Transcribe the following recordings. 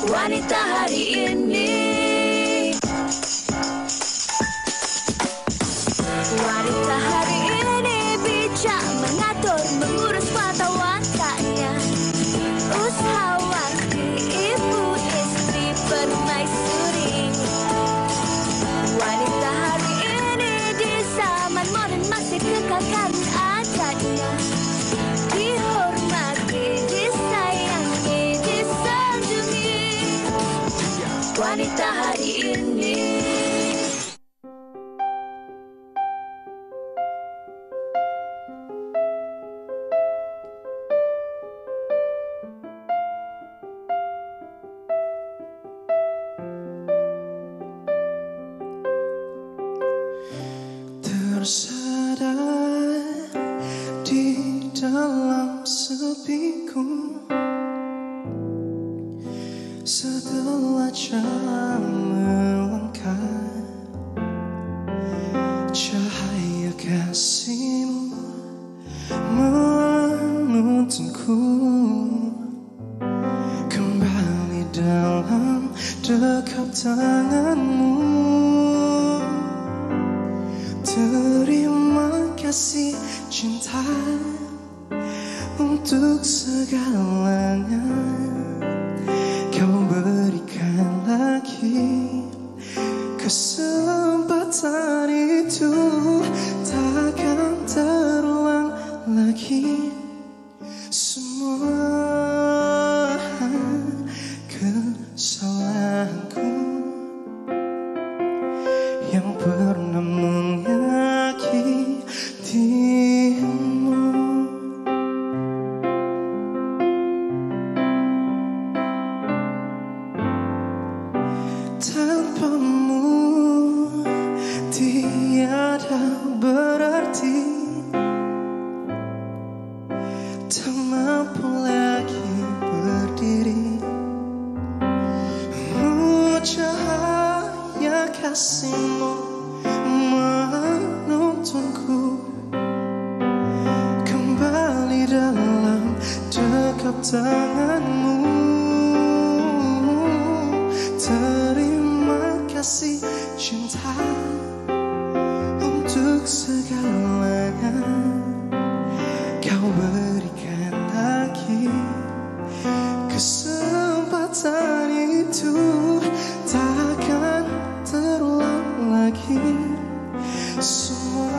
Wanita hari ini. Wanita hari ini bijak mengatur, mengurus mata wantanya. Usahawan, ibu, istri, permaisuri. Wanita hari ini di zaman modern masih kekalkan adatnya. Dihormati, disayangi, disanjungi. Wanita hari ini. Tersadar di dalam sepiku, setelah jam melangkah, cahaya kasihmu menuntunku kembali dalam dekat tanganmu. Terima kasih cinta untuk segalanya. Kau berikan lagi kesempatan itu, takkan terulang lagi. Semua kesalahanku yang pernah menyakitimu. Tanpamu tiada berarti, tak mampu lagi berdiri. Cahaya kasihmu menuntunku kembali dalam dekat tanganmu. Terima kasih cinta untuk segalanya. Kau berikan lagi kesempatan itu, takkan terulang lagi. Semua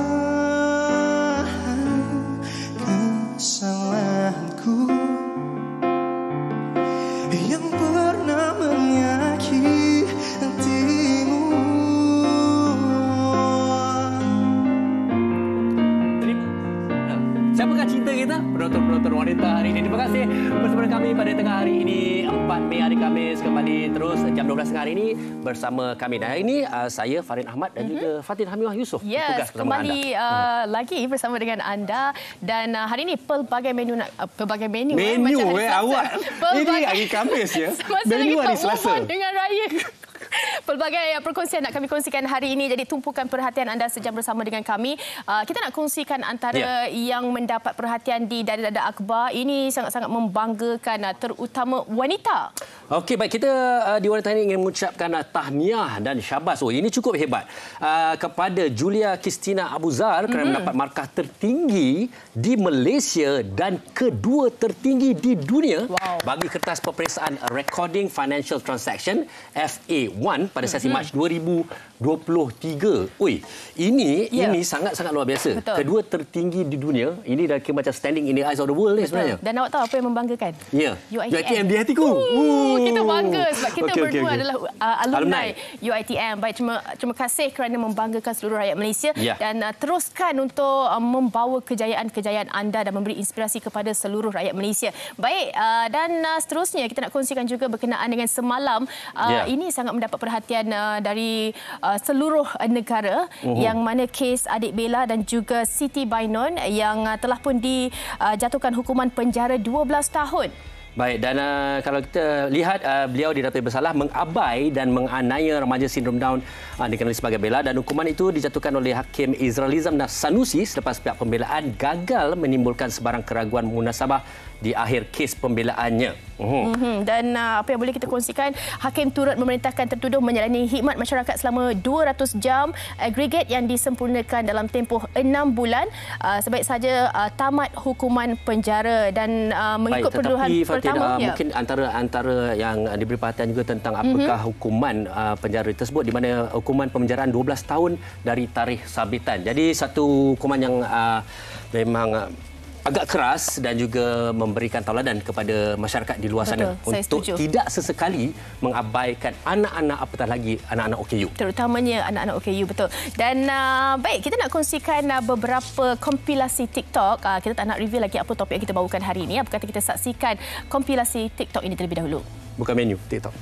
kesalahanku yang pernah menyakitimu. Siapakah cinta kita? Penonton-penonton wanita hari ini. Terima kasih bersama kami pada tengah hari ini, 4 Mei hari Khamis, kembali terus jam 12 tengah hari ini bersama kami. Dan hari ini saya Farid Ahmad dan juga Fatin Hamimah Yusof bertugas bersama kembali lagi bersama dengan anda. Dan hari ini pelbagai menu awak. Ini hari Khamis ya. Menu hari Selasa dengan raya. Pelbagai perkongsian nak kami kongsikan hari ini, jadi tumpukan perhatian anda sejam bersama dengan kami. Kita nak kongsikan antara yang mendapat perhatian di Dada-Dada Akhbar. Ini sangat-sangat membanggakan, terutama wanita. Okey, baik, kita di Wanita ini ingin mengucapkan tahniah dan syabas. Oh, ini cukup hebat kepada Julia Christina Abuzar kerana mendapat markah tertinggi di Malaysia dan kedua tertinggi di dunia bagi kertas peperiksaan Recording Financial Transaction FA1 pada sesi Mac 2023. Oi, ini sangat-sangat luar biasa. Betul. Kedua tertinggi di dunia. Ini dah kira macam standing in the eyes of the world ni sebenarnya. Dan awak tahu apa yang membanggakan? Ya. UiTM di hatiku. Kita bangga sebab kita berdua adalah alumni UiTM. Baik, terima kasih kerana membanggakan seluruh rakyat Malaysia dan teruskan untuk membawa kejayaan-kejayaan anda dan memberi inspirasi kepada seluruh rakyat Malaysia. Baik, dan seterusnya kita nak kongsikan juga berkenaan dengan semalam. Ini sangat mendapat perhatian dari seluruh negara, yang mana kes adik Bella dan juga Siti Bainon yang telah pun dijatuhkan hukuman penjara 12 tahun. Baik, dan kalau kita lihat beliau didapati bersalah mengabai dan menganiaya remaja sindrom Down dikenali sebagai Bella, dan hukuman itu dijatuhkan oleh Hakim Izralizam Sanusi selepas pihak pembelaan gagal menimbulkan sebarang keraguan munasabah di akhir kes pembelaannya. Dan apa yang boleh kita kongsikan, hakim turut memerintahkan tertuduh menjalani khidmat masyarakat selama 200 jam agregat yang disempurnakan dalam tempoh 6 bulan sebaik saja tamat hukuman penjara. Dan mengikut perluhan pertama, mungkin antara yang diberi perhatian juga tentang apakah hukuman penjara tersebut, di mana hukuman pemenjaraan 12 tahun dari tarikh sabitan. Jadi satu hukuman yang memang agak keras dan juga memberikan tauladan kepada masyarakat di luar sana untuk tidak sesekali mengabaikan anak-anak, apatah lagi anak-anak OKU. Terutamanya anak-anak OKU, betul. Dan baik, kita nak kongsikan beberapa kompilasi TikTok. Kita tak nak review lagi apa topik yang kita bawakan hari ini. Apa kata kita saksikan kompilasi TikTok ini terlebih dahulu. Bukan menu TikTok.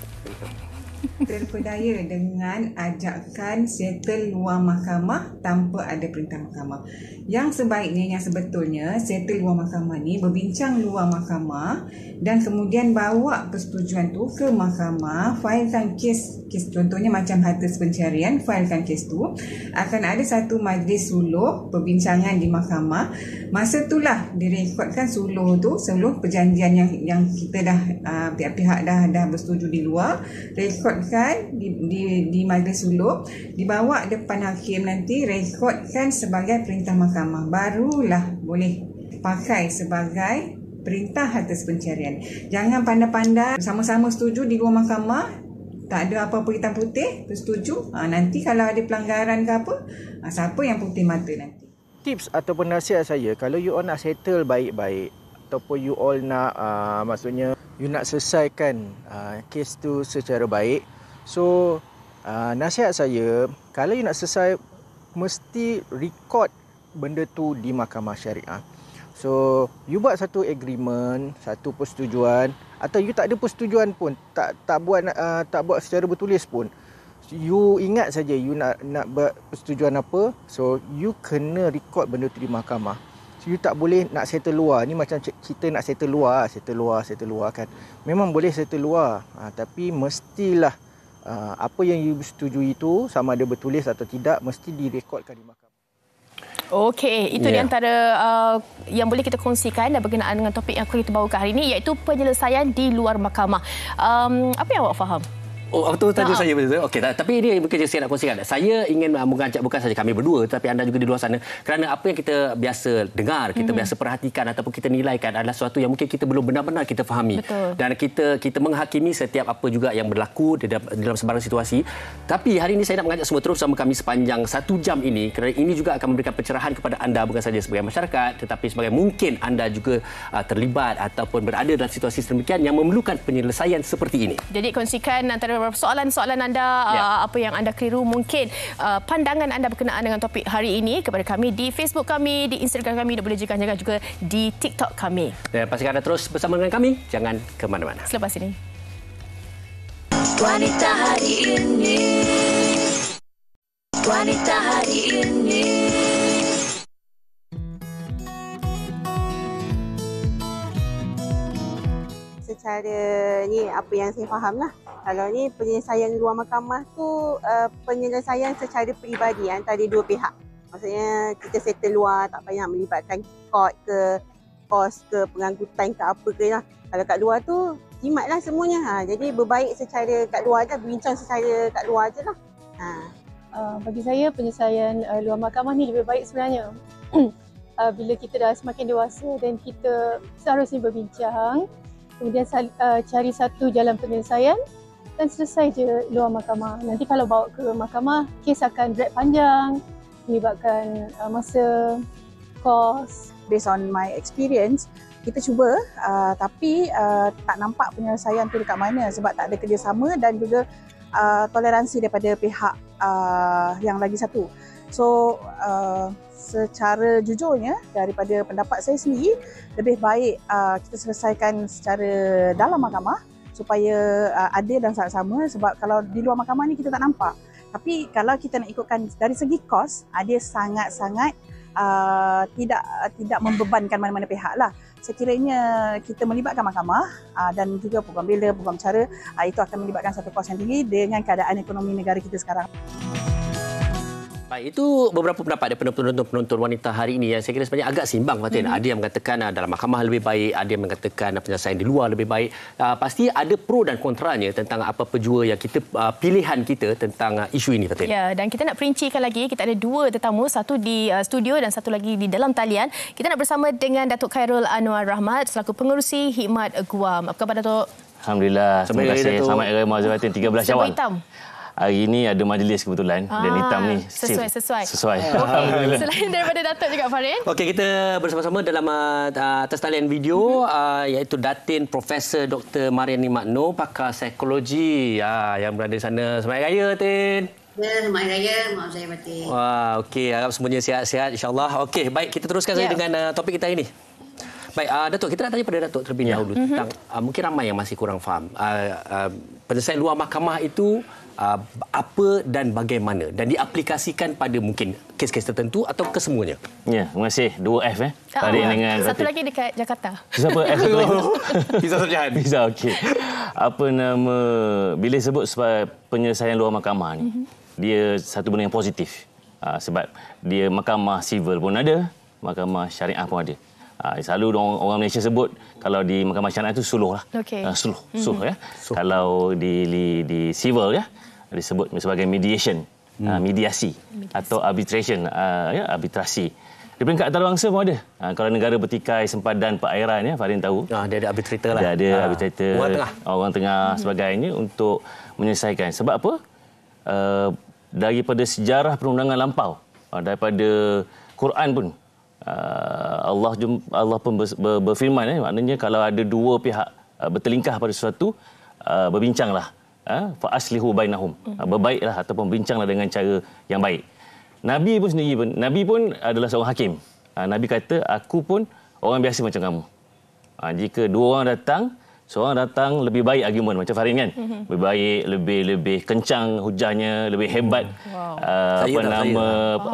Terpedaya dengan ajakan settle luar mahkamah tanpa ada perintah mahkamah. Yang sebaiknya, yang sebetulnya settle luar mahkamah ni berbincang luar mahkamah dan kemudian bawa persetujuan tu ke mahkamah, failkan kes contohnya macam harta pencarian, failkan kes tu, akan ada satu majlis suluh perbincangan di mahkamah. Masa itulah direkodkan suluh perjanjian yang kita dah pihak-pihak dah bersetuju di luar, rekodkan di majlis suluh, dibawa depan hakim nanti, rekodkan sebagai perintah mahkamah, barulah boleh pakai sebagai perintah atas pencarian. Jangan pandai-pandai sama-sama setuju di luar mahkamah, tak ada apa-apa hitam putih, bersetuju. Nanti kalau ada pelanggaran ke apa, siapa yang putih mata nanti. Tips ataupun nasihat saya, kalau you all nak settle baik-baik ataupun you all nak maksudnya you nak selesaikan kes tu secara baik, so nasihat saya, kalau you nak selesai, mesti record benda tu di mahkamah syariah. So you buat satu agreement, satu persetujuan, atau you tak ada persetujuan pun, tak buat secara bertulis pun, you ingat saja you nak buat persetujuan apa, so you kena record benda tu di mahkamah. So you tak boleh nak settle luar. Ni macam kita nak settle luar kan. Memang boleh settle luar, tapi mestilah apa yang you setujui itu, sama ada bertulis atau tidak, mesti direkodkan di mahkamah. Okey, itu di antara yang boleh kita kongsikan dan berkenaan dengan topik yang akan kita bawakan hari ini, iaitu penyelesaian di luar mahkamah. Apa yang awak faham? Oh, waktu tanya saya betul. Okey, tapi ini mungkin saya nak kongsikan. Saya ingin mengajak bukan saja kami berdua, tapi anda juga di luar sana, kerana apa yang kita biasa dengar, kita biasa perhatikan ataupun kita nilaikan adalah sesuatu yang mungkin kita belum benar-benar kita fahami. Betul. Dan kita menghakimi setiap apa juga yang berlaku dalam sebarang situasi. Tapi hari ini saya nak mengajak semua terus bersama kami sepanjang 1 jam ini, kerana ini juga akan memberikan pencerahan kepada anda, bukan saja sebagai masyarakat, tetapi sebagai mungkin anda juga terlibat ataupun berada dalam situasi sedemikian yang memerlukan penyelesaian seperti ini. Jadi kongsikan antara soalan-soalan anda, apa yang anda keliru, mungkin pandangan anda berkenaan dengan topik hari ini kepada kami di Facebook kami, di Instagram kami, dan boleh jangan juga di TikTok kami. Dan pastikan anda terus bersama dengan kami, jangan ke mana-mana. Selepas ini. Wanita hari ini. Wanita hari ini. Secara ni apa yang saya faham lah. Kalau ni penyelesaian luar mahkamah tu penyelesaian secara peribadi antara dua pihak. Maksudnya kita settle luar, tak payah melibatkan court ke, kos ke, pengangkutan ke apa ke lah. Kalau kat luar tu jimatlah semuanya. Jadi berbaik secara kat luar je, berbincang secara kat luar je lah. Bagi saya penyelesaian luar mahkamah ni lebih baik sebenarnya. Bila kita dah semakin dewasa dan kita seharusnya berbincang, kemudian cari satu jalan penyelesaian dan selesai je luar mahkamah. Nanti kalau bawa ke mahkamah, kes akan drag panjang, melibatkan masa, kos. Based on my experience, kita cuba tapi tak nampak penyelesaian tu dekat mana sebab tak ada kerjasama dan juga toleransi daripada pihak yang lagi satu. So secara jujurnya, daripada pendapat saya sendiri, lebih baik kita selesaikan secara dalam mahkamah supaya adil dan sama-sama, sebab kalau di luar mahkamah ni kita tak nampak. Tapi kalau kita nak ikutkan dari segi kos, dia sangat-sangat tidak membebankan mana-mana pihak lah. Sekiranya kita melibatkan mahkamah dan juga program bela, program cara, itu akan melibatkan satu kos yang tinggi dengan keadaan ekonomi negara kita sekarang. Baik, itu beberapa pendapat daripada penonton wanita hari ini yang saya kira sebenarnya agak simbang, Fatin. Ada yang mengatakan dalam mahkamah lebih baik, ada yang mengatakan penyelesaian di luar lebih baik. Pasti ada pro dan kontranya tentang apa-apa jua yang kita pilihan kita tentang isu ini, Fatin. Ya, dan kita nak perincikan lagi. Kita ada dua tetamu, satu di studio dan satu lagi di dalam talian. Kita nak bersama dengan Datuk Khairul Anwar Rahmat selaku pengerusi Hikmat Guam. Apa khabar, Datuk? Alhamdulillah. Terima kasih. Selamat Hari Raya Muazzafatin 13 Syawal. Hitam. Hari ini ada majlis kebetulan dan hitam ni sesuai. Alhamdulillah. Selain daripada Datuk juga, Farin. Okey, kita bersama-sama dalam atas talian video iaitu Datin Profesor Dr. Mariani Magno, pakar psikologi yang berada di sana. Selamat Hari Raya, Tin. Ya, selamat Hari Raya. Maaf saya batin. Wah, okey. Harap semuanya sihat-sihat, insyaAllah. Okey, baik. Kita teruskan saja dengan topik kita hari ini. Baik, Datuk, kita nak tanya pada Datuk terlebih dahulu tentang mungkin ramai yang masih kurang faham. Penyelesaian luar mahkamah itu apa dan bagaimana dan diaplikasikan pada mungkin kes-kes tertentu atau kesemuanya? Ya, terima kasih. 2F Tadi dengan satu lagi dekat Jakarta. Siapa F satu lagi? Pizza Sarjan. Pizza, okey. Apa nama, bila sebut sebagai penyelesaian luar mahkamah ni, dia satu benda yang positif. Sebab dia mahkamah civil pun ada, mahkamah syariah pun ada. Selalu orang Malaysia sebut kalau di mahkamah syariah itu suluh lah. Okay. Suluh ya. Kalau di civil ya disebut sebagai mediation, mediasi atau arbitration, arbitrasi. Di peringkat antarabangsa pun ada. Kalau negara bertikai sempadan perairan, Farin tahu. Dia ada arbitrator lah. Dia ada arbitrator, orang tengah sebagainya untuk menyelesaikan. Sebab apa? Daripada sejarah perundangan lampau, daripada Quran pun, Allah pun berfirman, maknanya kalau ada dua pihak bertelingkah pada sesuatu, berbincanglah, fa aslihu bainahum, berbaiklah ataupun bincanglah dengan cara yang baik. Nabi pun adalah seorang hakim. Nabi kata, aku pun orang biasa macam kamu. Jika dua orang datang, seorang datang lebih baik argumen macam Farin kan, lebih baik, lebih kencang hujahnya, lebih hebat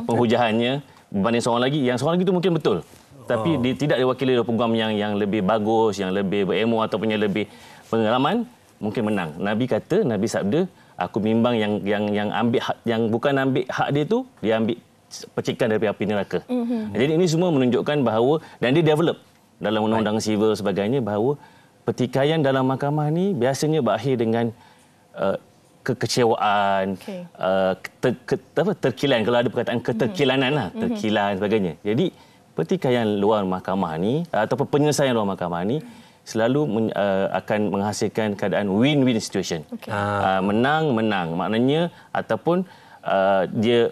penghujahannya berbanding seorang lagi. Yang seorang lagi itu mungkin betul, tapi dia tidak diwakili oleh peguam yang lebih bagus, yang lebih berilmu ataupun yang lebih pengalaman, mungkin menang. Nabi sabda, aku bimbang yang ambil hak, yang bukan ambil hak dia tu, dia ambil percikan dari api neraka. Jadi ini semua menunjukkan bahawa, dan dia develop dalam undang-undang sivil sebagainya, bahawa pertikaian dalam mahkamah ni biasanya berakhir dengan kekecewaan, terkilan, kalau ada perkataan keterkilanan lah, terkilan sebagainya. Jadi pertikaian luar mahkamah ni ataupun penyelesaian luar mahkamah ni selalu akan menghasilkan keadaan win-win situation. Menang-menang maknanya, ataupun dia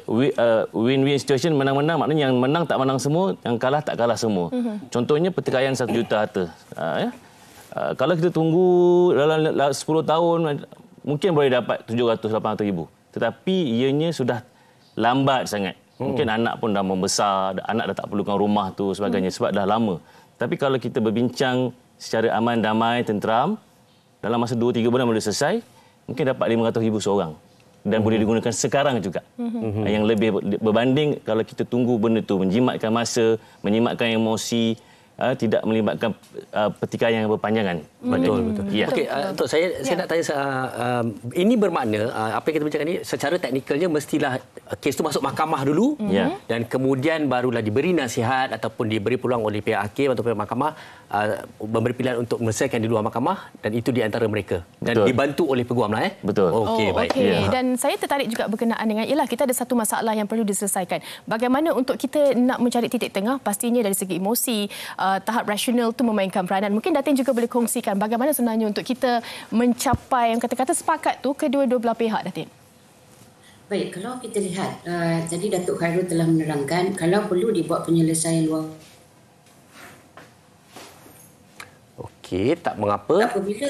win-win situation, menang-menang maknanya yang menang tak menang semua, yang kalah tak kalah semua. Contohnya pertikaian 1 juta harta. Kalau kita tunggu dalam 10 tahun mungkin boleh dapat 700-800 ribu. Tetapi ianya sudah lambat sangat. Mungkin anak pun dah membesar, anak dah tak perlukan rumah tu sebagainya sebab dah lama. Tapi kalau kita berbincang secara aman, damai, tenteram, dalam masa 2-3 bulan boleh selesai, mungkin dapat 500 ribu seorang. Dan boleh digunakan sekarang juga. Yang lebih berbanding kalau kita tunggu benda tu, menjimatkan masa, menyimatkan emosi, tidak melibatkan pertikaian yang berpanjangan. Betul. Ya. Okey, Tok, saya nak tanya, ini bermakna apa yang kita bincangkan ini secara teknikalnya mestilah kes itu masuk mahkamah dulu, dan kemudian barulah diberi nasihat ataupun diberi peluang oleh pihak hakim atau pihak mahkamah memberi pilihan untuk menyelesaikan di luar mahkamah, dan itu di antara mereka dan dibantu oleh peguam lah. Betul. Okey, baik. Dan saya tertarik juga berkenaan dengan kita ada satu masalah yang perlu diselesaikan. Bagaimana untuk kita nak mencari titik tengah, pastinya dari segi emosi, tahap rasional itu memainkan peranan. Mungkin Datin juga boleh kongsikan bagaimana sebenarnya untuk kita mencapai yang kata-kata sepakat tu kedua-dua belah pihak, Datin. Baik, kalau kita lihat, tadi Datuk Khairul telah menerangkan kalau perlu dibuat penyelesaian luar. Okey, tak mengapa. Apabila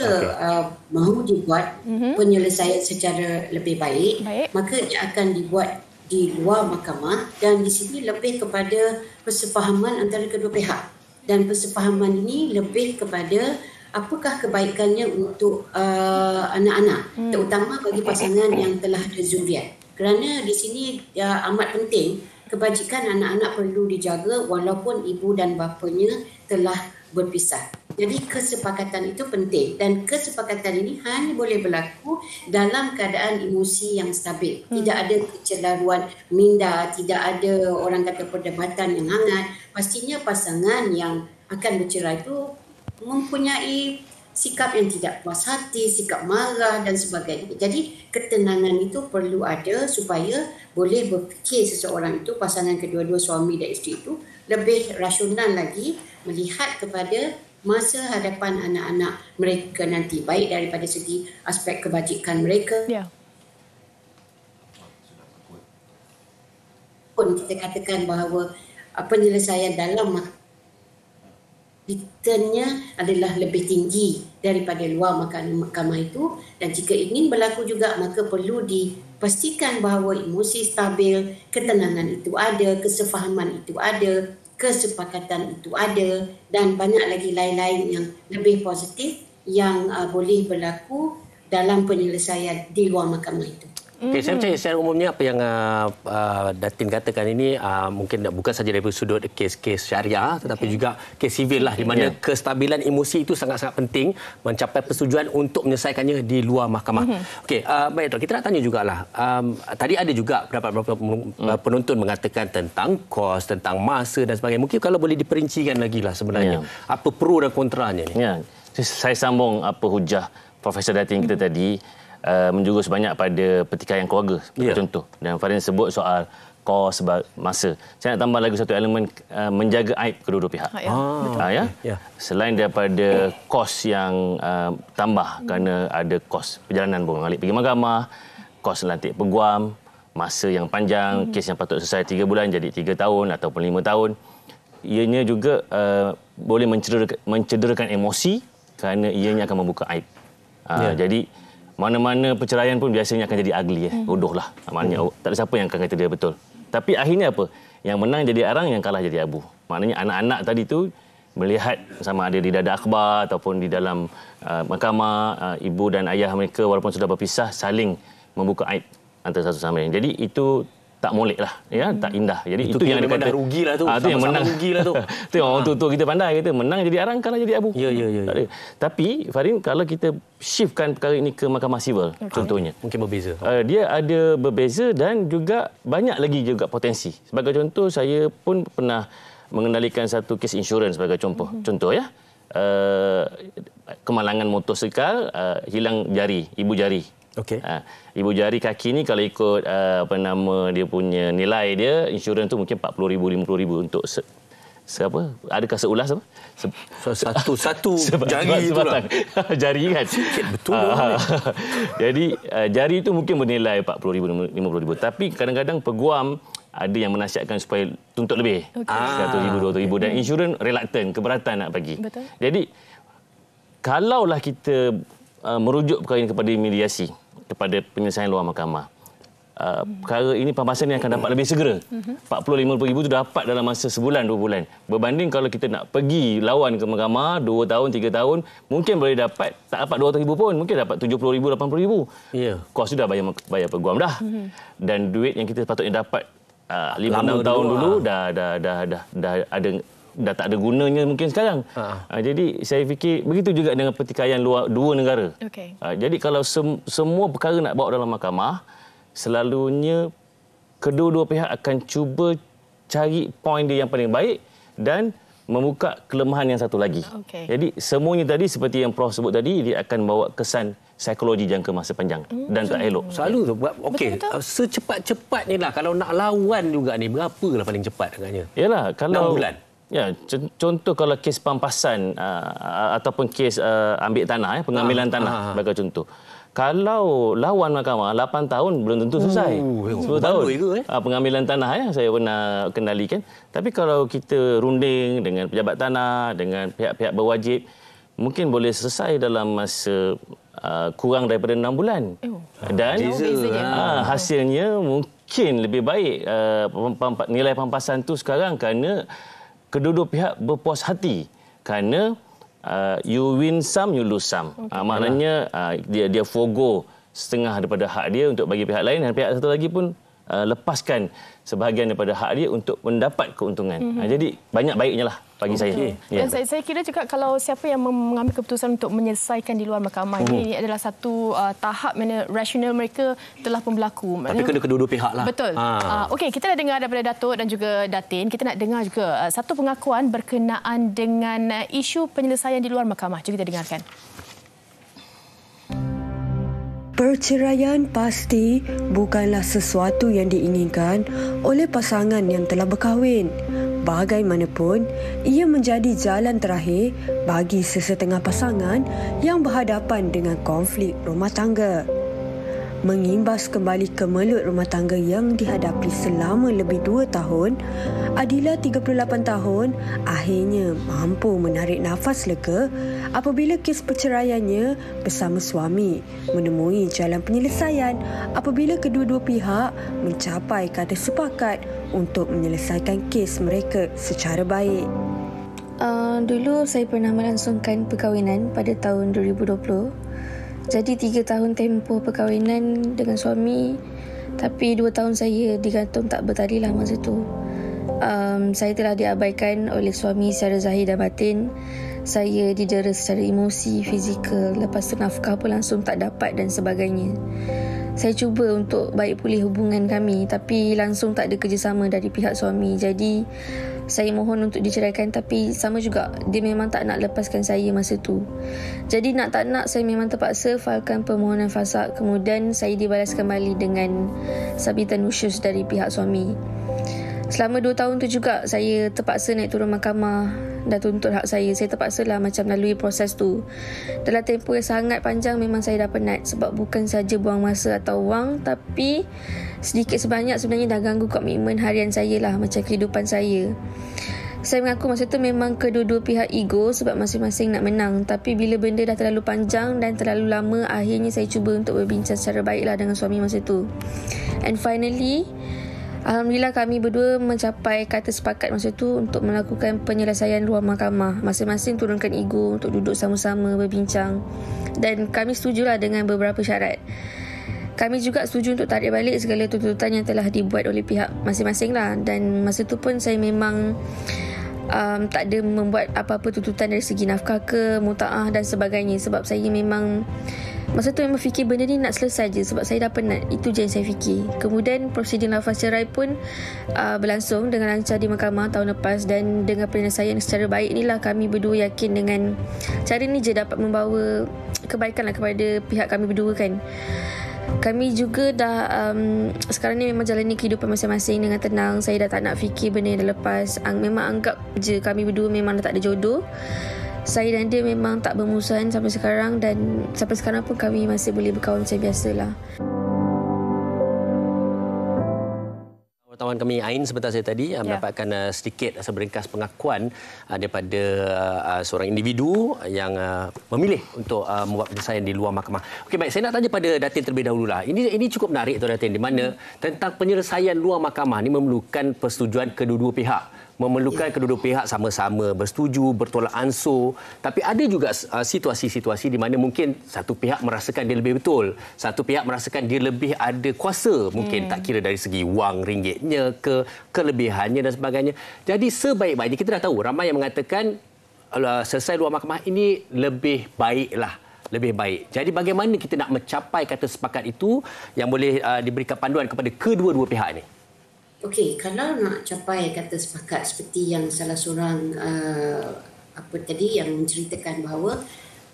mahu dibuat penyelesaian secara lebih baik, maka ia akan dibuat di luar mahkamah, dan di sini lebih kepada persefahaman antara kedua pihak. Dan persefahaman ini lebih kepada apakah kebaikannya untuk anak-anak, terutama bagi pasangan yang telah ada zuriat. Kerana di sini amat penting, kebajikan anak-anak perlu dijaga walaupun ibu dan bapanya telah berpisah. Jadi kesepakatan itu penting dan kesepakatan ini hanya boleh berlaku dalam keadaan emosi yang stabil. Tidak ada kecelaruan minda, tidak ada orang kata perdebatan yang hangat. Pastinya pasangan yang akan bercerai itu mempunyai sikap yang tidak puas hati, sikap marah dan sebagainya. Jadi ketenangan itu perlu ada supaya boleh berfikir seseorang itu, pasangan kedua-dua suami dan isteri itu lebih rasional lagi melihat kepada masa hadapan anak-anak mereka nanti, baik daripada segi aspek kebajikan mereka. Pun kita katakan bahawa penyelesaian dalam returnnya adalah lebih tinggi daripada luar mahkamah itu, dan jika ingin berlaku juga maka perlu dipastikan bahawa emosi stabil, ketenangan itu ada, kesefahaman itu ada, kesepakatan itu ada dan banyak lagi lain-lain yang lebih positif yang boleh berlaku dalam penyelesaian di luar mahkamah itu. Okay, saya percaya secara umumnya apa yang Datin katakan ini mungkin bukan saja dari sudut kes-kes syariah tetapi juga kes sivil lah, di mana kestabilan emosi itu sangat-sangat penting mencapai persetujuan untuk menyelesaikannya di luar mahkamah. Okey, baik Dok, kita nak tanya jugalah. Tadi ada juga beberapa penonton mengatakan tentang kos, tentang masa dan sebagainya. Mungkin kalau boleh diperincikan lagi lah sebenarnya apa pro dan kontranya ni. Ya, saya sambung apa hujah Profesor Datin kita tadi. Menjurus banyak pada pertikaian keluarga contoh, dan Farin sebut soal kos, masa. Saya nak tambah lagi satu elemen, menjaga aib kedua-dua pihak. Selain daripada kos yang tambah kerana ada kos perjalanan bolak-balik pergi mahkamah, kos lantik peguam, masa yang panjang, kes yang patut selesai 3 bulan jadi 3 tahun ataupun 5 tahun. Ianya juga boleh mencederakan emosi kerana ianya akan membuka aib. Jadi mana-mana perceraian pun biasanya akan jadi ugly, bodoh lah. Maknanya tak ada siapa yang akan kata dia betul. Tapi akhirnya apa? Yang menang jadi arang, yang kalah jadi abu. Maknanya anak-anak tadi tu melihat sama ada di dada akhbar ataupun di dalam mahkamah, ibu dan ayah mereka walaupun sudah berpisah saling membuka aib antara satu sama lain. Jadi itu tak molek lah, tak indah. Jadi itu yang ada kata rugilah tu. Itu yang menang. Rugilah tu. Itu yang orang tua-tua kita pandai kata, menang jadi arang, kalah jadi abu. Ya. Tapi Farin, kalau kita shiftkan perkara ini ke mahkamah sivil contohnya, mungkin berbeza. Dia ada berbeza dan juga banyak lagi juga potensi. Sebagai contoh, saya pun pernah mengendalikan satu kes insurans sebagai contoh. Contoh kemalangan motosikal, hilang jari, ibu jari. Ibu jari kaki ni kalau ikut dia punya nilai dia, insurans tu mungkin 40,000 50,000 untuk adakah seulas apa? Satu jari itulah. Jari kan. Betul. Jadi jari itu mungkin bernilai 40,000 50,000, tapi kadang-kadang peguam ada yang menasihatkan supaya tuntut lebih. 100,000 200,000 dan insurans reluctant, keberatan nak bagi. Betul. Jadi kalaulah kita merujuk perkara ini kepada mediasi, kepada penyelesaian luar mahkamah, perkara ini pembahasan yang akan dapat lebih segera. 40-50 ribu itu dapat dalam masa sebulan 2 bulan. Berbanding kalau kita nak pergi lawan ke mahkamah 2 tahun 3 tahun, mungkin boleh dapat tak dapat 200 ribu pun, mungkin dapat 70 ribu 80 ribu. Kos sudah bayar peguam dah. Dan duit yang kita patutnya dapat 5-6 tahun dulu dah tak ada gunanya mungkin sekarang. Jadi saya fikir begitu juga dengan pertikaian dua negara. Jadi kalau semua perkara nak bawa dalam mahkamah, selalunya kedua-dua pihak akan cuba cari poin dia yang paling baik dan membuka kelemahan yang satu lagi. Jadi semuanya tadi seperti yang Prof sebut tadi, dia akan bawa kesan psikologi jangka masa panjang dan tak elok. Selalu tu. Secepat-cepat ni lah kalau nak lawan juga ni, berapalah paling cepat agaknya? Yalah, kalau 6 bulan. Ya, contoh kalau kes pampasan ataupun kes ambil tanah, pengambilan tanah sebagai contoh. Kalau lawan mahkamah 8 tahun belum tentu selesai. 10 tahun. Pengambilan tanah saya pernah kendalikan. Tapi kalau kita runding dengan pejabat tanah, dengan pihak-pihak berwajib, mungkin boleh selesai dalam masa kurang daripada 6 bulan. Dan hasilnya mungkin lebih baik nilai pampasan tu sekarang kerana kedua-dua pihak berpuas hati kerana you win some, you lose some. Maknanya dia forgo setengah daripada hak dia untuk bagi pihak lain dan pihak satu lagi pun lepaskan sebahagian daripada hak dia untuk mendapat keuntungan. Jadi banyak baiknya lah bagi saya. Dan saya kira juga kalau siapa yang mengambil keputusan untuk menyelesaikan di luar mahkamah ini adalah satu tahap mana rasional mereka telah pun berlaku. Tapi kena kedua-dua pihak lah. Betul. Okey, kita dah dengar daripada Datuk dan juga Datin. Kita nak dengar juga satu pengakuan berkenaan dengan isu penyelesaian di luar mahkamah. Jom kita dengarkan. Perceraian pasti bukanlah sesuatu yang diinginkan oleh pasangan yang telah berkahwin. Bagaimanapun, ia menjadi jalan terakhir bagi sesetengah pasangan yang berhadapan dengan konflik rumah tangga. Mengimbas kembali kemelut rumah tangga yang dihadapi selama lebih 2 tahun, Adila 38 tahun akhirnya mampu menarik nafas lega apabila kes perceraiannya bersama suami menemui jalan penyelesaian apabila kedua-dua pihak mencapai kata sepakat untuk menyelesaikan kes mereka secara baik. Dulu saya pernah melangsungkan perkahwinan pada tahun 2020. Jadi 3 tahun tempoh perkahwinan dengan suami, tapi 2 tahun saya digantung tak bertalilah masa tu. Saya telah diabaikan oleh suami secara zahir dan batin. Saya didera secara emosi, fizikal. Lepas tu nafkah pun langsung tak dapat dan sebagainya. Saya cuba untuk baik pulih hubungan kami, tapi langsung tak ada kerjasama dari pihak suami. Jadi saya mohon untuk diceraikan, tapi sama juga dia memang tak nak lepaskan saya masa tu. Jadi nak tak nak saya memang terpaksa failkan permohonan fasakh. Kemudian saya dibalas kembali dengan sabitan nusyus dari pihak suami. Selama 2 tahun tu juga saya terpaksa naik turun mahkamah dan tuntut hak saya. Saya terpaksalah macam lalui proses tu. Dalam tempoh yang sangat panjang memang saya dah penat, sebab bukan saja buang masa atau wang, tapi sedikit sebanyak sebenarnya dah ganggu komitmen harian saya lah, macam kehidupan saya. Saya mengaku masa tu memang kedua-dua pihak ego sebab masing-masing nak menang. Tapi bila benda dah terlalu panjang dan terlalu lama, akhirnya saya cuba untuk berbincang secara baiklah dengan suami masa tu. And finally, alhamdulillah kami berdua mencapai kata sepakat masa tu untuk melakukan penyelesaian luar mahkamah. Masing-masing turunkan ego untuk duduk sama-sama berbincang. Dan kami setujulah dengan beberapa syarat. Kami juga setuju untuk tarik balik segala tuntutan yang telah dibuat oleh pihak masing-masing lah. Dan masa tu pun saya memang tak ada membuat apa-apa tuntutan dari segi nafkah ke, mutaah dan sebagainya. Sebab saya memang masa tu memang fikir benda ni nak selesai je sebab saya dah penat. Itu je yang saya fikir. Kemudian prosedur lafaz cerai pun berlangsung dengan lancar di mahkamah tahun lepas. Dan dengan penyelesaian secara baik inilah kami berdua yakin dengan cara ni je dapat membawa kebaikan lah kepada pihak kami berdua kan. Kami juga dah sekarang ni memang jalani kehidupan masing-masing dengan tenang. Saya dah tak nak fikir benda yang dah lepas. Memang anggap je kami berdua memang dah tak ada jodoh. Saya dan dia memang tak bermusuhan sampai sekarang. Dan sampai sekarang pun kami masih boleh berkawan macam biasalah. Wartawan kami Ain sebentar saya tadi mendapatkan sedikit seberingkas pengakuan daripada seorang individu yang memilih untuk membuat penyelesaian di luar mahkamah. Okey, baik, saya nak tanya pada Datin terlebih dahululah. Ini cukup menarik tu Datin, di mana tentang penyelesaian luar mahkamah ni memerlukan persetujuan kedua-dua pihak. Memerlukan kedua-dua pihak sama-sama bersetuju, bertolak ansur. Tapi ada juga situasi-situasi di mana mungkin satu pihak merasakan dia lebih betul. Satu pihak merasakan dia lebih ada kuasa. Mungkin tak kira dari segi wang ringgitnya ke kelebihannya dan sebagainya. Jadi sebaik-baiknya, kita dah tahu ramai yang mengatakan selesai luar mahkamah ini lebih baiklah. Lebih baik. Jadi bagaimana kita nak mencapai kata sepakat itu yang boleh diberikan panduan kepada kedua-dua pihak ini? Okey, kalau nak capai kata sepakat seperti yang salah seorang apa tadi yang menceritakan bahawa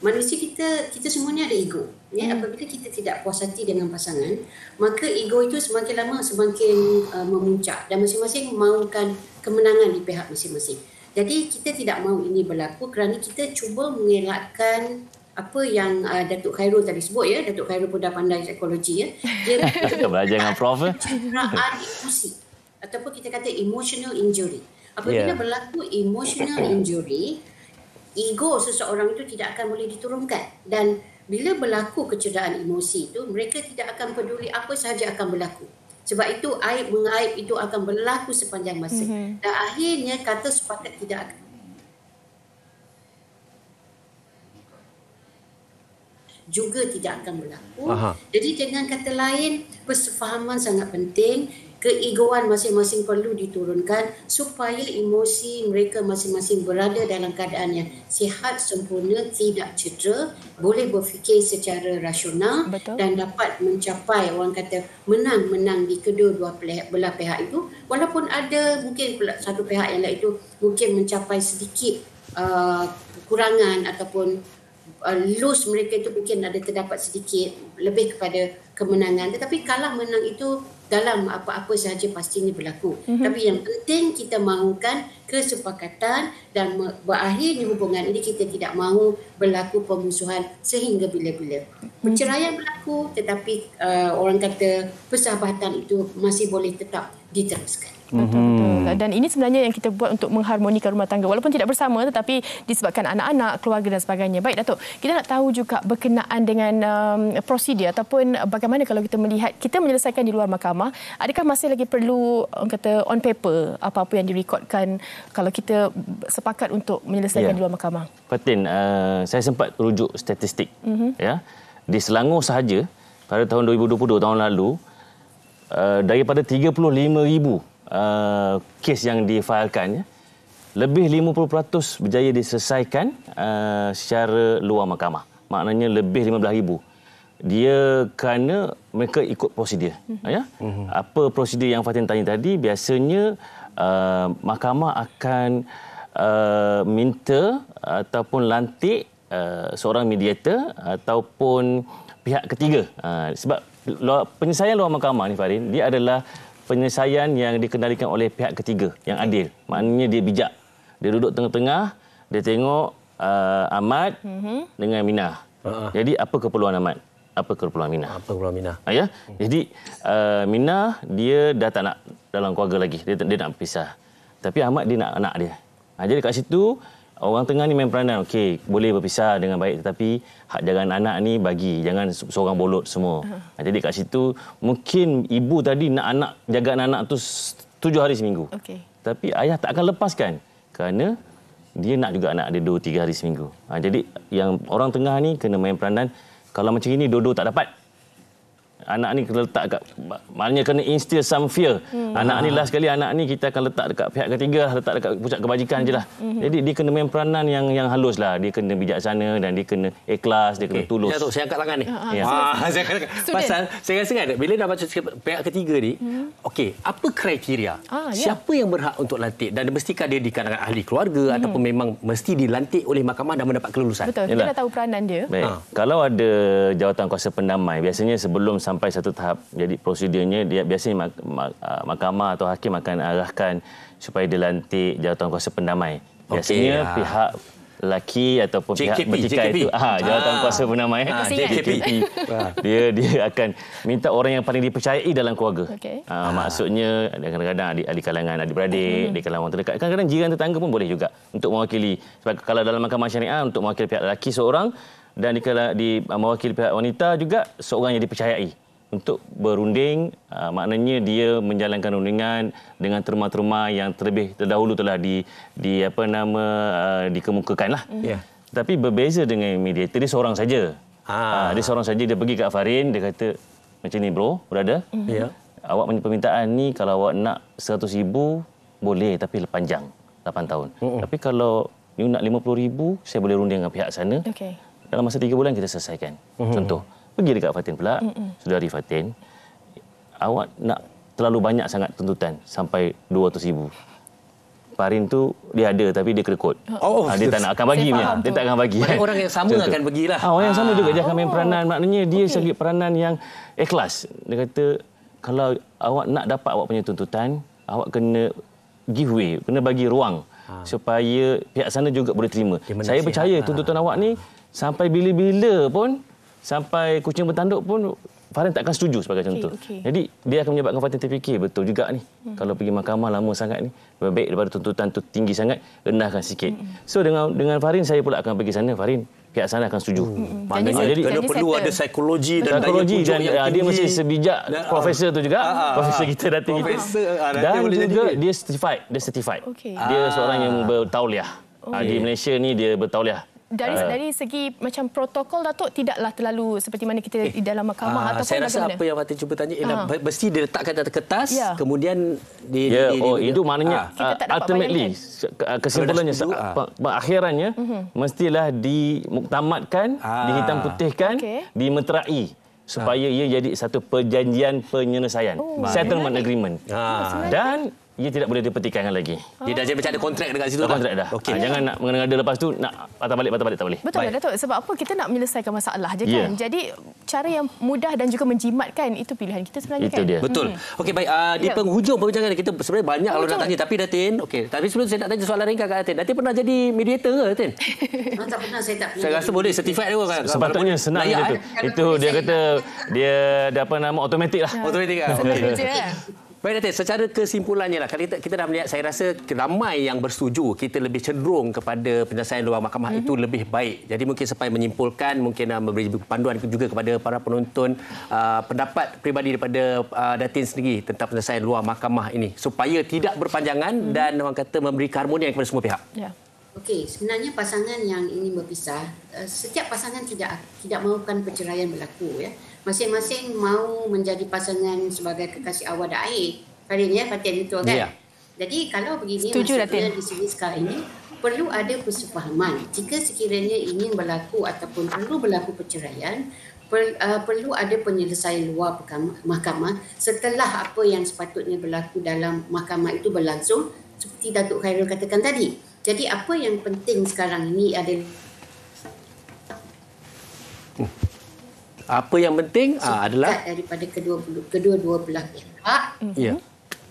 manusia kita semuanya ada ego. Ya, apabila kita tidak puas hati dengan pasangan, maka ego itu semakin lama semakin memuncak dan masing-masing mahukan kemenangan di pihak masing-masing. Jadi kita tidak mahu ini berlaku kerana kita cuba mengelakkan apa yang Datuk Khairul tadi sebut ya. Datuk Khairul pun dah pandai psikologi ya. Dia belajar dengan prof cederaan emosi ataupun kita kata emotional injury. Apabila berlaku emotional injury, ego seseorang itu tidak akan boleh diturunkan. Dan bila berlaku kecederaan emosi itu, mereka tidak akan peduli apa sahaja akan berlaku. Sebab itu aib-mengaib itu akan berlaku sepanjang masa. Dan akhirnya kata sepakat tidak akan juga tidak akan berlaku. Jadi dengan kata lain, persefahaman sangat penting. keegoan masing-masing perlu diturunkan supaya emosi mereka masing-masing berada dalam keadaan yang sihat, sempurna, tidak cedera, boleh berfikir secara rasional. Betul. Dan dapat mencapai orang kata menang-menang di kedua-dua belah pihak itu, walaupun ada mungkin satu pihak yang lain itu mungkin mencapai sedikit kekurangan ataupun lose mereka itu mungkin ada terdapat sedikit lebih kepada kemenangan, tetapi kalah menang itu dalam apa-apa sahaja pastinya berlaku. Tapi yang penting kita mahukan kesepakatan dan berakhirnya hubungan ini. Kita tidak mahu berlaku permusuhan sehingga bila-bila. Perceraian berlaku, tetapi orang kata persahabatan itu masih boleh tetap diteruskan. Betul. Dan ini sebenarnya yang kita buat untuk mengharmonikan rumah tangga. Walaupun tidak bersama tetapi disebabkan anak-anak, keluarga dan sebagainya. Baik Datuk, kita nak tahu juga berkenaan dengan prosedur ataupun bagaimana kalau kita melihat kita menyelesaikan di luar mahkamah, adakah masih lagi perlu kata on paper apa-apa yang direkodkan kalau kita sepakat untuk menyelesaikan di luar mahkamah? Fatin, saya sempat rujuk statistik. Ya, di Selangor sahaja pada tahun 2020, tahun lalu, daripada 35,000 kes yang difailkan, lebih 50% berjaya diselesaikan secara luar mahkamah. Maknanya lebih 15,000. Dia kerana mereka ikut prosedur. Ya? Apa prosedur yang Fatin tanya tadi? Biasanya mahkamah akan minta ataupun lantik seorang mediator ataupun pihak ketiga. Sebab penyelesaian luar mahkamah ni, Farin, dia adalah penyelesaian yang dikendalikan oleh pihak ketiga yang adil. Maknanya dia bijak. Dia duduk tengah-tengah, dia tengok Ahmad dengan Minah. Jadi apa keperluan Ahmad? Apa keperluan Minah? Apa keperluan Minah? Ya? Jadi Minah dia dah tak nak dalam keluarga lagi. Dia nak berpisah. Tapi Ahmad dia nak anak dia. Jadi kat situ orang tengah ni main peranan. Okey, boleh berpisah dengan baik tetapi hak jagaan anak ni bagi, jangan seorang bolot semua. Jadi kat situ mungkin ibu tadi nak jagaan anak tu 7 hari seminggu. Tapi ayah tak akan lepaskan kerana dia nak juga anak dia 2-3 hari seminggu. Jadi yang orang tengah ni kena main peranan. Kalau macam ini dua-dua tak dapat, anak ni kena letak kat, maknanya kena instill some fear. Anak ni last sekali, anak ni kita akan letak dekat pihak ketiga, letak dekat pusat kebajikan je lah. Jadi dia kena main peranan yang halus lah. Dia kena bijaksana dan dia kena ikhlas, dia kena tulus. Ya, Tok, saya angkat tangan ni. Pasal saya rasa kan bila dah baca pihak ketiga ni, okey, apa kriteria? Siapa yang berhak untuk lantik? Dan mestikah dia di kalangan ahli keluarga ataupun memang mesti dilantik oleh mahkamah dan mendapat kelulusan? Betul, kita dah tahu peranan dia. Baik. Kalau ada jawatan kuasa pendamai, biasanya sebelum sampai satu tahap, jadi prosedurnya dia biasanya mahkamah atau hakim akan arahkan supaya dilantik jawatan kuasa pendamai. Biasanya pihak lelaki ataupun pihak bertikai itu jawatan kuasa pendamai, JKP. Dia akan minta orang yang paling dipercayai dalam keluarga. Maksudnya kadang-kadang ahli kalangan adik-beradik, di kalangan orang terdekat, kadang-kadang jiran tetangga pun boleh juga untuk mewakili. Sebab kalau dalam mahkamah syariah untuk mewakili pihak lelaki seorang dan di mewakili pihak wanita juga seorang yang dipercayai untuk berunding. Maknanya dia menjalankan rundingan dengan terma-terma yang terlebih terdahulu telah dikemukakan lah. Tapi berbeza dengan mediator, dia seorang saja. Dia seorang saja. Dia pergi kat Farin, dia kata macam ni bro, brother, awak punya permintaan ni kalau awak nak 100,000 boleh, tapi panjang 8 tahun. Tapi kalau you nak 50,000, saya boleh runding dengan pihak sana. Dalam masa 3 bulan kita selesaikan. Contoh, pergi dekat Fatin pula, saudari Fatin, awak nak terlalu banyak sangat tuntutan sampai 200,000. Farin tu dia ada tapi dia kedekut. Dia tak nak akan bagi punya. Dia tak akan bagi. Orang yang sama akan bagilah. Orang yang sama juga dia akan main peranan. Maknanya dia segi peranan yang ikhlas. Dia kata kalau awak nak dapat awak punya tuntutan, awak kena give way, kena bagi ruang supaya pihak sana juga boleh terima. Saya percaya tuntutan awak ni sampai bila-bila pun, sampai kucing bertanduk pun Farin tak akan setuju sebagai contoh. Jadi dia akan menyebabkan Fatin terfikir, betul juga ni. Kalau pergi mahkamah lama sangat ni, lebih baik daripada tuntutan tu tinggi sangat, rendahkan sikit. So dengan Farin saya pula akan pergi sana. Farin, pihak sana akan setuju. Jadi perlu ada psikologi dan dia mesti sebijak profesor tu juga. Profesor kita datang itu. Dan juga dia certified. Dia seorang yang bertauliah. Di Malaysia ni dia bertauliah. dari segi macam protokol Datuk tidaklah terlalu seperti mana kita di dalam mahkamah ataupun saya rasa bagaimana? apa yang Fatin cuba tanya ialah mesti diletakkan atas kertas kemudian itu maknanya ultimately kesimpulannya akhirannya mestilah dimuktamadkan, dihitam putihkan, dimeterai supaya ia jadi satu perjanjian penyelesaian, settlement agreement. Dan ia tidak boleh dipetikkan lagi. Dia dah jadi macam ada kontrak dekat situ. Kontrak dah. Jangan nak mengada lepas tu nak patah balik tak boleh. Betul Datuk. Sebab apa kita nak menyelesaikan masalah je kan. Jadi cara yang mudah dan juga menjimatkan itu pilihan kita sebenarnya itu kan. Dia. Betul. Okey baik, di penghujung perbincangan kita sebenarnya banyak kalau nak tanya tapi Datin, tapi sebelum saya nak tanya soalan ringkas kat Datin. Datin pernah jadi mediator ke Datin? Tak pernah, saya tak pernah. Saya rasa boleh certified dia kan. Sepatutnya senang dia tu. Itu dia kata dia ada automatik lah. Automatik lah. Baik Datin, secara kesimpulannya lah, kita dah melihat, saya rasa ramai yang bersetuju kita lebih cenderung kepada penyelesaian luar mahkamah itu lebih baik. Jadi mungkin sampai menyimpulkan, mungkin memberi panduan juga kepada para penonton pendapat peribadi daripada Datin sendiri tentang penyelesaian luar mahkamah ini supaya tidak berpanjangan dan orang kata memberi keharmonian kepada semua pihak. Okey, sebenarnya pasangan yang ingin berpisah, setiap pasangan tidak mahukan perceraian berlaku ya. Masing-masing mahu menjadi pasangan sebagai kekasih awal dan air. Fatin betul kan? Yeah. Jadi kalau begini maksudnya di sini sekarang ini perlu ada kesepahaman. Jika sekiranya ingin berlaku ataupun perlu berlaku perceraian, perlu ada penyelesaian luar mahkamah setelah apa yang sepatutnya berlaku dalam mahkamah itu berlangsung seperti Datuk Khairul katakan tadi. Jadi apa yang penting sekarang ini adalah apa yang penting adalah daripada kedua-dua belah pihak.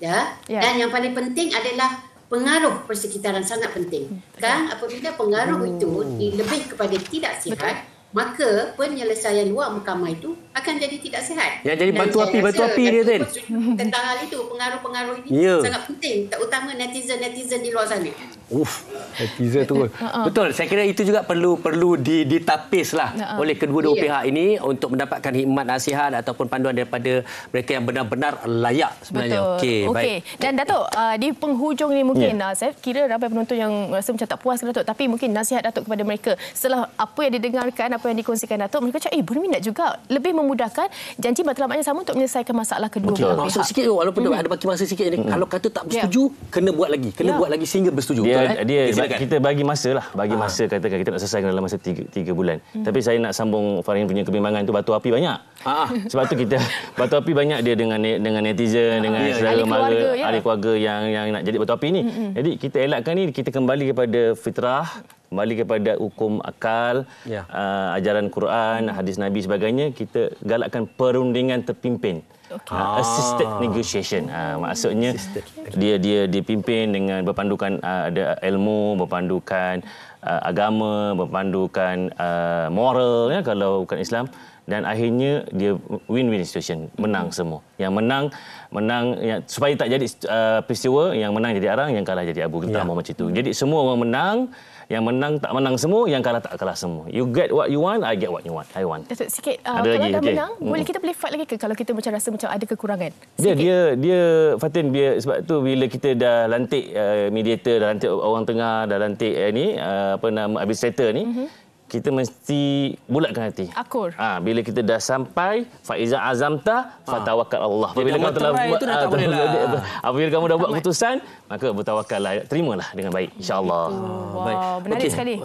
Dan yang paling penting adalah pengaruh persekitaran sangat penting. Kan apabila pengaruh itu lebih kepada tidak sihat, maka penyelesaian luar mahkamah itu akan jadi tidak sihat. Yang jadi batu api dia Tin. Tentang hal itu, pengaruh-pengaruh ini sangat penting, terutama netizen di luar sana. Netizen tu. Betul, saya kira itu juga perlu ditapislah oleh kedua-dua pihak ini untuk mendapatkan hikmat nasihat ataupun panduan daripada mereka yang benar-benar layak sebenarnya. Okey. Dan Datuk, di penghujung ini mungkin saya kira ramai penonton yang rasa macam tak puas Datuk, tapi mungkin nasihat Datuk kepada mereka setelah apa yang didengarkan, apa yang dikongsikan Datuk, mereka cakap berminat juga, lebih memudahkan, janji matlamatnya sama untuk menyelesaikan masalah kedua belah pihak. Maksud sikit walaupun ada baki masa sikit ni, kalau kata tak bersetuju kena buat lagi sehingga bersetuju. Kita bagi masa lah, katakan kita nak selesaikan dalam masa 3 bulan. Tapi saya nak sambung Farin punya kebimbangan tu, batu api banyak. Sebab tu kita batu api banyak dia dengan netizen, dengan saudara mara, ahli keluarga yang nak jadi batu api ni. Jadi kita elakkan ni, kita kembali kepada fitrah, kembali kepada hukum akal, ajaran Quran, hadis Nabi sebagainya. Kita galakkan perundingan terpimpin. Assisted negotiation. Maksudnya dia dipimpin dengan berpandukan ada ilmu, berpandukan agama, berpandukan moral kalau bukan Islam, dan akhirnya dia win-win situation, menang semua. Yang menang supaya tak jadi peristiwa yang menang jadi arang, yang kalah jadi abu. Kita macam itu. Jadi semua orang menang. Yang menang tak menang semua, yang kalah tak kalah semua. You get what you want, I get what you want. I want. Datuk, sikit kalau dah menang, kita boleh fight lagi ke kalau kita macam rasa macam ada kekurangan? Dia Fatin, sebab tu bila kita dah lantik mediator, dah lantik orang tengah, dah lantik administrator ni, kita mesti bulatkan hati. Akur. Bila kita dah sampai faiza azamta fatawakkal Allah. Apabila kamu telah buat apabila kamu dah buat keputusan, maka bertawakallah, terimalah dengan baik, insya-Allah. Menarik sekali.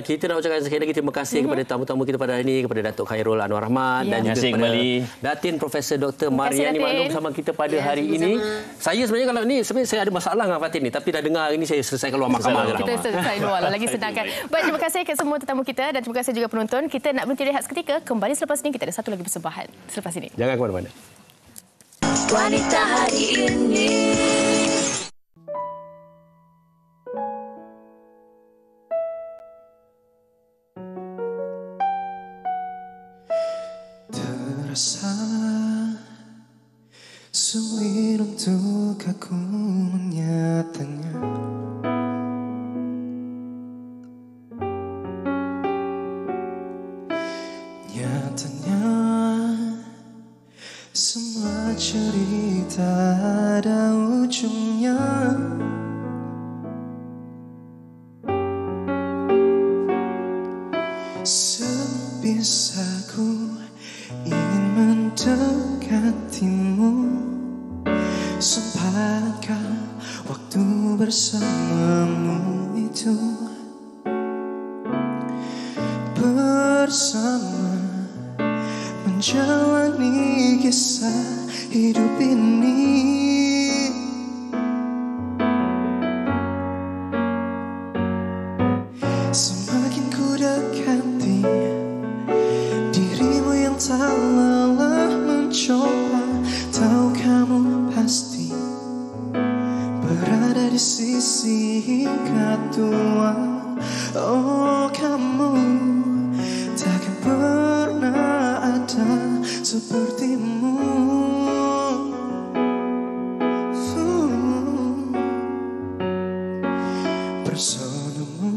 Kita nak ucapkan sekali lagi terima kasih kepada tamu-tamu kita pada hari ini, kepada Datuk Khairul Anwar Rahmat dan juga kepada Datin Profesor Dr. Mariani Maklum bersama kita pada hari ini. Saya sebenarnya kalau ni saya ada masalah dengan Fatin ni, tapi dah dengar hari ini saya selesaikan luar mahkamah. Kita selesai luar lagi senangkan. Baik, terima kasih kepada semua tetamu kita dan terima kasih juga penonton. Kita nak berhenti rehat seketika, kembali selepas ini. Kita ada satu lagi persembahan selepas ini. Jangan ke mana-mana. Wanita hari ini. Terasa sulit untuk aku menyatanya. Nyatanya semua cerita ada ujungnya. mendekatimu. Sempatkah waktu bersamamu itu bersama menjalani kisah hidup ini. Semakin ku dekati dirimu yang tak lelah mencoba, tahu kamu pasti berada di sisi hingga tua. Oh, kamu takkan pernah ada sepertimu. Personamu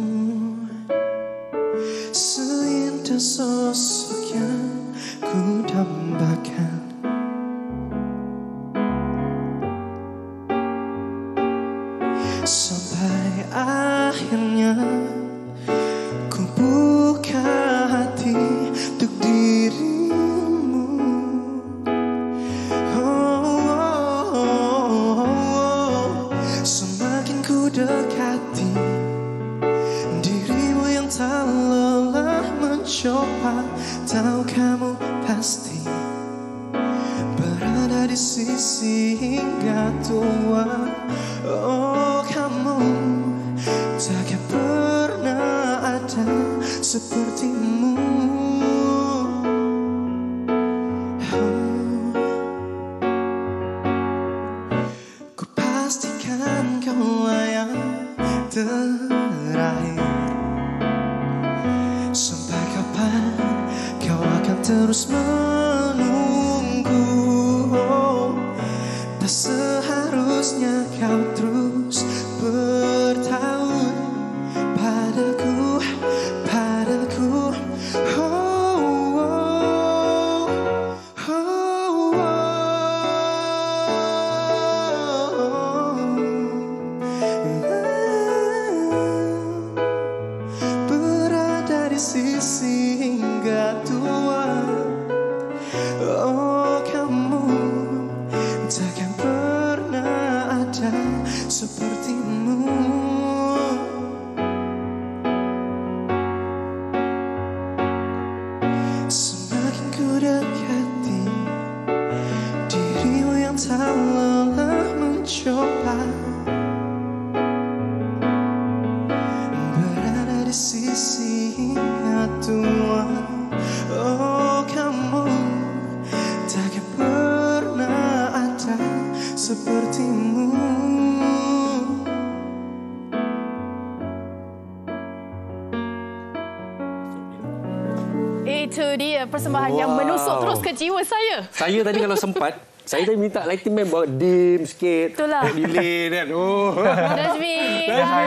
seindah sosok yang ku dambakan. Sampai akhirnya ku buka hati untuk dirimu. Semakin ku dekati dirimu yang tak lelah mencoba, tahu kamu pasti berada di sisi hingga tua. Oh, kamu takkan pernah ada sepertimu. Ku pastikan kau yang terakhir. Sampai kapan kau akan terus menunggu? Tak seharusnya kau terus bertahan padaku, padaku. Berada di sisi hingga tua. Oh, kamu takkan pernah ada sepertimu. Semakin ku dekati dirimu yang tak lelah mencoba, berada di sisi hingga tua. Oh, kamu takkan pernah ada sepertimu. Itu dia persembahan yang menusuk terus ke jiwa saya. Saya tadi kalau sempat, saya tadi minta lighting man bawa dim sikit. Itulah. Delay kan. Oh. Najmi. Najmi.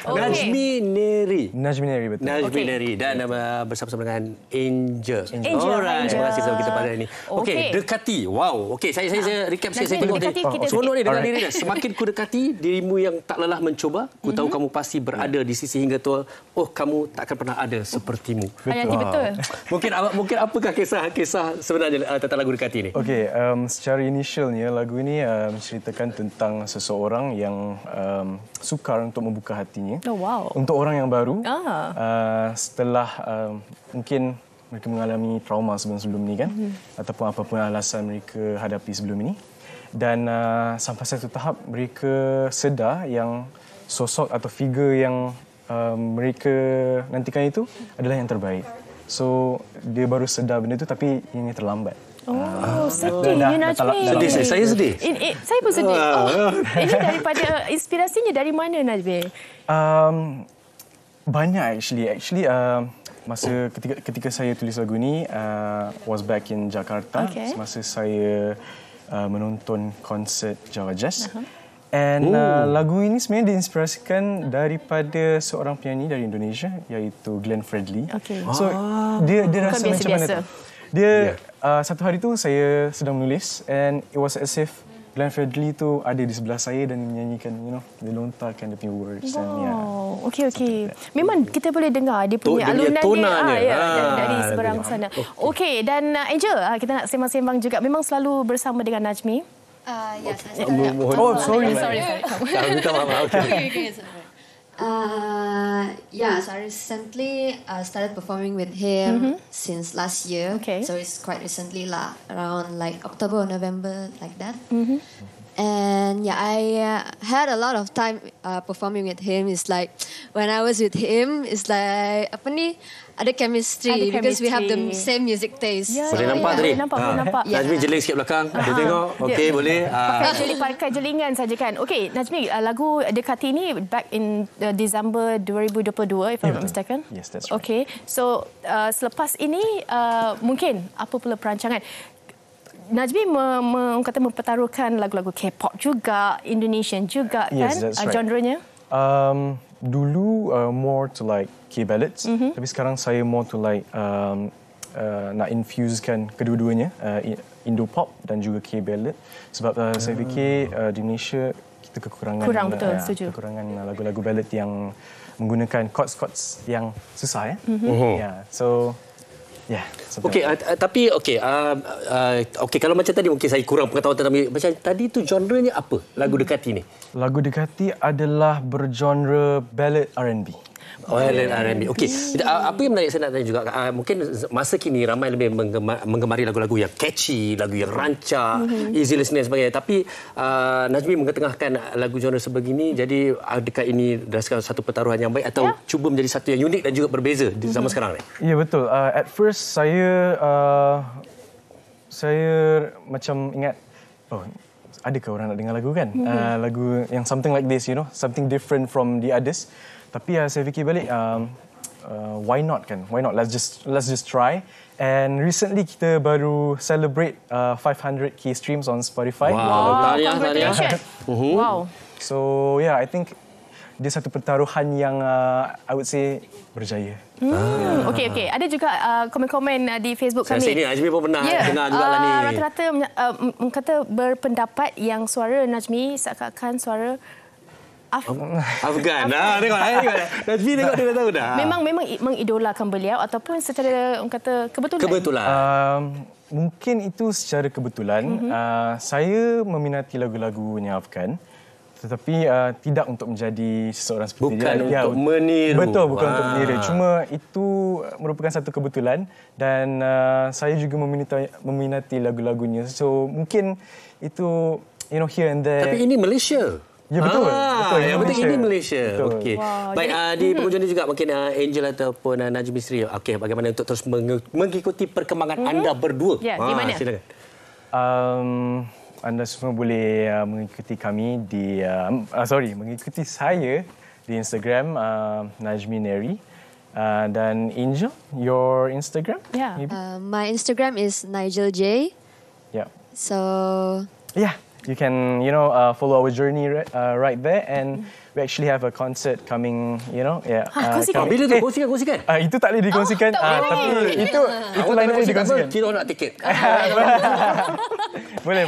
Hello. Najmi Neri. Najmi Neri, betul. Najmi Neri dan bersama-sama dengan Angel. Angel. Alright, terima kasih sama kita pada hari ini. Okey, dekati. Wow. Okey, saya recap sikit. Saya tengok tadi. Seronok ni dengar diri dia. Semakin ku dekati dirimu yang tak lelah mencoba, ku tahu kamu pasti berada di sisi hingga tua. Oh, kamu takkan pernah ada sepertimu. Betul. Mungkin apakah kisah sebenarnya tentang lagu Dekati ni? Okey, secara initialnya lagu ini menceritakan tentang seseorang yang sukar untuk membuka hatinya. Oh, wow. Untuk orang yang baru, setelah mungkin mereka mengalami trauma sebelum-sebelum ini kan, ataupun apa-apa alasan mereka hadapi sebelum ini. Dan sampai satu tahap mereka sedar yang sosok atau figure yang mereka nantikan itu adalah yang terbaik. So, dia baru sedar benda itu tapi ini terlambat. Oh, sedih you Najmi. Sedih, saya sedih. Saya pun sedih. Ini daripada inspirasinya dari mana Najmi? Banyak actually masa ketika saya tulis lagu ni was back in Jakarta. Semasa saya menonton konsert Java Jazz. And lagu ini sebenarnya diinspirasikan daripada seorang penyanyi dari Indonesia iaitu Glenn Fredly. So dia rasa macam mana tu? Dia satu hari tu saya sedang menulis and it was as if Glenn Fredly tu ada di sebelah saya dan menyanyikan, dia lontarkan dia punya words. Wow. Okey. Memang kita boleh dengar dia punya alunan dia dari seberang sana. Okey, dan Angel, kita nak sembang-sembang juga. Memang selalu bersama dengan Najmi? Ya, saya. Sorry. Minta maaf. Okay. So I recently started performing with him since last year. Okay. So it's quite recently lah, around like October or November, like that. And I had a lot of time performing with him. It's like when I was with him, it's like ada chemistry because we have the same music taste. Boleh nampak tadi. Nampak. Najmi jeling sikit belakang. Dia tengok. Okey, boleh. Pakai jelingan saja kan. Okey, Najmi, lagu Dekati ni back in December 2022 if I'm not mistaken. Yes, that's right. Okey. So selepas ini mungkin apa pula perancangan? Najmi mempertaruhkan lagu-lagu K-pop juga, Indonesian juga kan? Yes, that's right. Genrenya? Dulu more to like K-ballads, tapi sekarang saya more to like nak infusekan kedua-duanya, Indo-pop dan juga K-ballad. Sebab saya fikir di Malaysia kita kekurangan lagu-lagu ballad yang menggunakan chords yang susah So tapi kalau macam tadi mungkin saya kurang pengetahuan tentang macam tadi tu genrenya apa lagu Dekati ni? Lagu Dekati adalah bergenre ballad R&B. R&B. Okey. Apa yang menarik saya nak tanya juga, mungkin masa kini ramai lebih menggemari lagu-lagu yang catchy, lagu yang rancak, easy listening dan sebagainya. Tapi Najmi mengetengahkan lagu genre sebegini, jadi adakah ini berdasarkan satu pertaruhan yang baik atau cuba menjadi satu yang unik dan juga berbeza di zaman sekarang ni? Ya, betul. At first saya macam ingat, adakah orang nak dengar lagu kan? Lagu yang something like this, something different from the others. Tapi saya fikir balik, why not kan? Why not? Let's just try. And recently kita baru celebrate 500k streams on Spotify. Wow, congratulations. Wow. So I think dia satu pertaruhan yang I would say berjaya. Okey. Ada juga komen-komen di Facebook kami. Saya ni Najmi pun pernah dengar juga lah ni. Rata-rata kata berpendapat yang suara Najmi seakan-akan suara Afgan. Tengok. Najmi tengok dia dah tahu dah. Memang mengidolakan beliau ataupun secara kata kebetulan? Kebetulan. Mungkin itu secara kebetulan. Saya meminati lagu-lagunya Afgan. Tetapi tidak untuk menjadi seseorang seperti dia. Bukan untuk meniru. Betul, bukan untuk meniru. Cuma itu merupakan satu kebetulan dan saya juga meminati lagu-lagunya. So mungkin itu here and there. Tapi ini Malaysia. Ya, betul. Yang penting ini Malaysia. Okey. Wow, baik, di penghujung ini juga mungkin Angel ataupun Najmi Sri. Okey, bagaimana untuk terus mengikuti perkembangan anda berdua? Ya, di mana? Silakan. Anda semua boleh mengikuti kami mengikuti saya di Instagram Najmi Neri. Dan Angel, your Instagram? Yeah. My Instagram is Nigel J. Yeah. So you can, follow our journey right there, and we actually have a concert coming, Kongsikan. Bila tu? Kongsikan? Itu tak boleh dikongsikan, tapi itu lain boleh dikongsikan. Kita nak tiket. Boleh.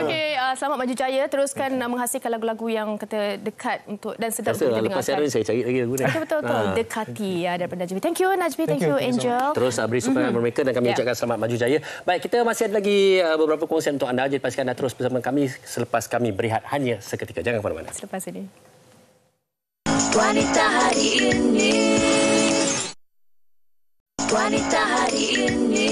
Okey. Selamat maju jaya. Teruskan menghasilkan lagu-lagu yang kata dekat untuk dan sedap untuk didengarkan. Lepas siaran saya cari lagi lagu ni. Betul. Dekati daripada Najmi. Thank you Najmi, thank you Angel. Terus beri sokongan mereka dan kami ucapkan selamat maju jaya. Baik, kita masih ada lagi beberapa perkongsian untuk anda. Jadi pastikan anda terus bersama kami selepas kami berehat hanya seketika. Jangan ke mana-mana. Selepas ini. Wanita hari ini. Wanita hari ini.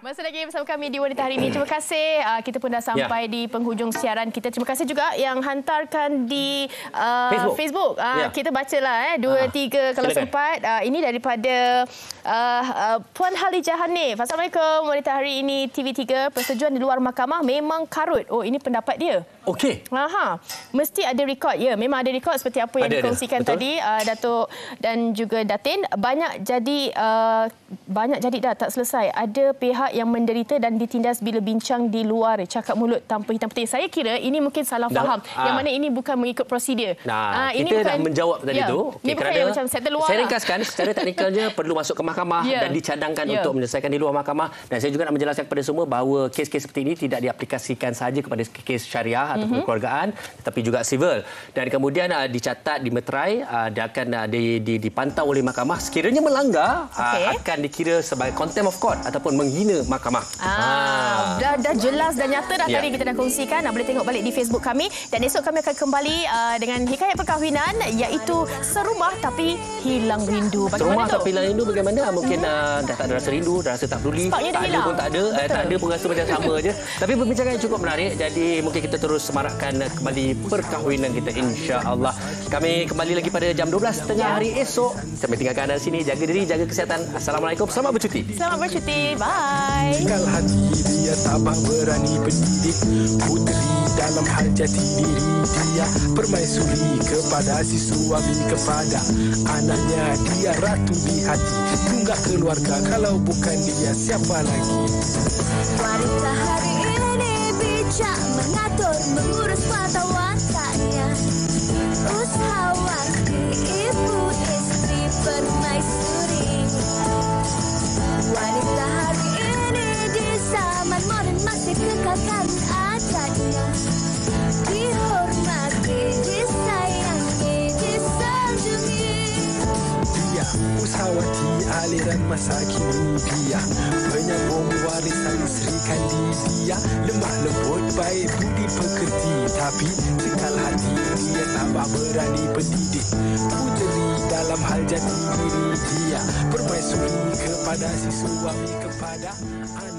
Masih lagi bersama kami di Wanita Hari Ini. Terima kasih. Kita pun dah sampai di penghujung siaran kita. Terima kasih juga yang hantarkan di Facebook. Kita bacalah 2, 3 kalau sempat. Ini daripada Puan Halijah Hanif. Assalamualaikum. Wanita Hari Ini TV3. Persetujuan di luar mahkamah memang karut. Oh, ini pendapat dia. Okey. Mesti ada rekod. Ya, memang ada rekod seperti apa yang dikongsikan tadi Datuk dan juga Datin. Banyak jadi dah tak selesai. Ada pihak yang menderita dan ditindas bila bincang di luar, cakap mulut tanpa hitam putih. Saya kira ini mungkin salah faham. Yang mana ini bukan mengikut prosedur. Ini kita dah menjawab tadi tu. Ini bukan yang macam settle luar. Saya ringkaskan secara teknikalnya perlu masuk ke mahkamah dan dicadangkan untuk menyelesaikan di luar mahkamah. Dan saya juga nak menjelaskan kepada semua bahawa kes-kes seperti ini tidak diaplikasikan sahaja kepada kes syariah ataupun kekeluargaan, tetapi juga civil. Dan kemudian dicatat, dimeterai, dia akan dipantau oleh mahkamah. Sekiranya melanggar, akan dikira sebagai contempt of court ataupun menghina mahkamah. Dah jelas dan nyata dah tadi kita dah kongsikan. Boleh tengok balik di Facebook kami. Dan esok kami akan kembali dengan hikayat perkahwinan, iaitu serumah tapi hilang rindu. Serumah tapi hilang rindu bagaimana? Mungkin dah tak ada rasa rindu, dah rasa tak peduli. Tak ada pun tak ada. Tak ada pun rasa macam sama je. Tapi perbincangan yang cukup menarik. Jadi mungkin kita terus semarakkan kembali perkahwinan kita, insya-Allah. Kami kembali lagi pada jam 12 tengah hari esok. Sampai tinggalkan anda sini. Jaga diri, jaga kesihatan. Assalamualaikum. Selamat bercuti. Selamat bercuti. Bye. Kal hati dia tabah berani pendidik puteri dalam hal jati diri dia permaisuri kepada si suami kepada anaknya. Dia ratu di hati tunggak keluarga, kalau bukan dia siapa lagi? Wanita hari ini bijak mengatur mengurus mata wataknya, usahawati ibu istri permaisuri. Wanita hari ini di zaman modern masih kekalkan adatnya, dihormati, disayangi, disanjungi. Dia usahawati aliran masa kini, dia penyambung warisan Sri Kandi. Dia lemah lembut, baik budi pekerti, tapi sekal hati dia tabah berani pendidik puteri dalam hal jati diri. Dia permaisuri kepada si suami kepada anak.